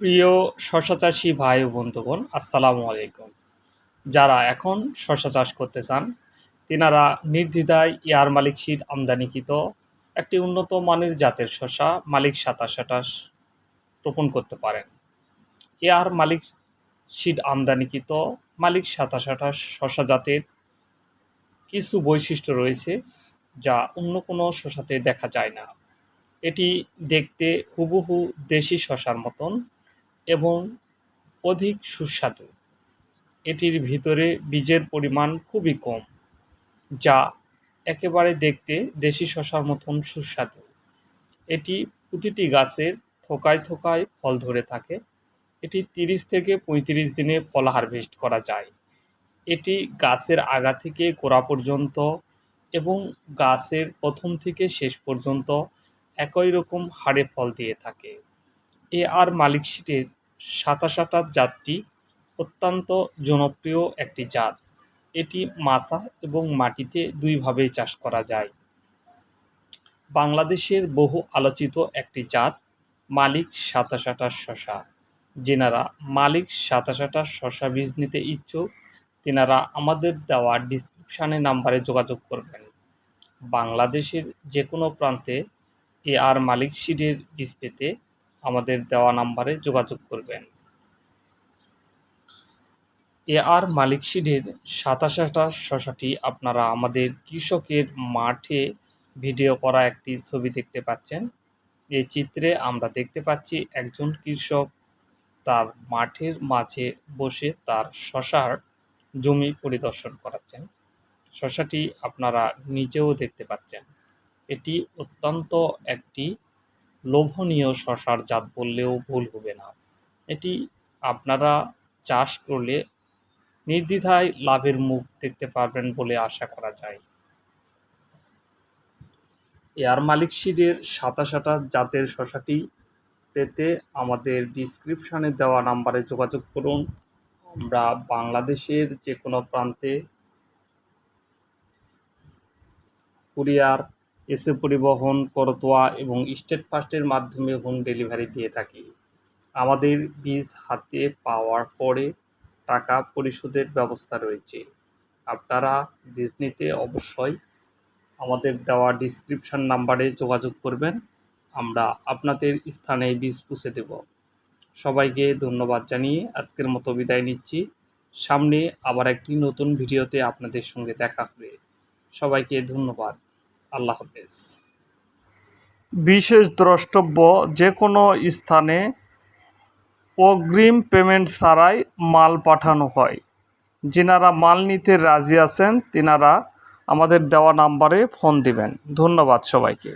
প্রিয় শশা চাষি ভাই ও বন্ধুগণ, আসসালামু আলাইকুম। যারা এখন শশা চাষ করতে চান তিনারা নির্দ্বিধায় এয়ার মালিক সিড আমদানিকৃত একটি উন্নত মানের জাতের শশা মালিক ২৭২৮ রোপণ করতে পারেন। এয়ার মালিক সিড আমদানিকৃত মালিক ২৭২৮ শশা জাতের কিছু বৈশিষ্ট্য রয়েছে যা অন্য কোনো শশাতে দেখা যায় না। এটি দেখতে হুবহু দেশি শশার মতন এবং অধিক সুস্বাদু। এটির ভিতরে বীজের পরিমাণ খুবই কম, যা একেবারে দেখতে দেশি শশার মতন সুস্বাদু। এটি প্রতিটি গাছের থোকায় থোকায় ফল ধরে থাকে। এটি ৩০ থেকে ৩৫ দিনে ফল হারভেস্ট করা যায়। এটি গাছের আগা থেকে গোড়া পর্যন্ত এবং গাছের প্রথম থেকে শেষ পর্যন্ত একই রকম হারে ফল দিয়ে থাকে। এআর মালিক সিডের ২৭২৮ জাতটি অত্যন্ত জনপ্রিয় একটি জাত। এটি মাচা এবং মাটিতে দুইভাবেই চাষ করা যায়। বাংলাদেশের বহু আলোচিত একটি জাত মালিক ২৭২৮ শশা। যেনারা মালিক ২৭২৮ শশা বীজ নিতে ইচ্ছুক তেনারা আমাদের দেওয়া ডিসক্রিপশানে নাম্বারে যোগাযোগ করবেন। বাংলাদেশের যে কোনো প্রান্তে এআর মালিক সিডের বীজ পেতে আমাদের দেওয়া নাম্বারে যোগাযোগ করবেন। এআর মালিক সিডের ২৭২৮ শশাটি আপনারা আমাদের কৃষকের মাঠে ভিডিও করা একটি ছবি দেখতে পাচ্ছেন। এই চিত্রে আমরা দেখতে পাচ্ছি একজন কৃষক তার মাঠের মাঝে বসে তার শশার জমি পরিদর্শন করাচ্ছেন। শশাটি আপনারা নিজেও দেখতে পাচ্ছেন। এটি অত্যন্ত একটি লোভনীয় শশার জাত বললেও ভুল হবে না। এটি আপনারা চাষ করলে নির্দ্বিধায় লাভের মুখ দেখতে পারবেন বলে আশা করা যায়। এয়ার মালিক সিডের ২৭২৮ জাতের শশাটি পেতে আমাদের ডিসক্রিপশানে দেওয়া নাম্বারে যোগাযোগ করুন। আমরা বাংলাদেশের যে কোনো প্রান্তে কুরিয়ার, এসে পরিবহন, করতোয়া এবং স্টেট ফাস্টের মাধ্যমে হোম ডেলিভারি দিয়ে থাকি। আমাদের বীজ হাতে পাওয়ার পরে টাকা পরিশোধের ব্যবস্থা রয়েছে। আপনারা বীজ নিতে অবশ্যই আমাদের দেওয়া ডিসক্রিপশান নাম্বারে যোগাযোগ করবেন। আমরা আপনাদের স্থানে বীজ পৌঁছে দেব। সবাইকে ধন্যবাদ জানিয়ে আজকের মতো বিদায় নিচ্ছি। সামনে আবার একটি নতুন ভিডিওতে আপনাদের সঙ্গে দেখা হবে। সবাইকে ধন্যবাদ। আল্লাহ হাফেজ। বিশেষ দ্রষ্টব্য, যে কোনো স্থানে অগ্রিম পেমেন্ট ছাড়াই মাল পাঠানো হয়। যিনারা মাল নিতে রাজি আছেন তিনারা আমাদের দেওয়া নাম্বারে ফোন দিবেন। ধন্যবাদ সবাইকে।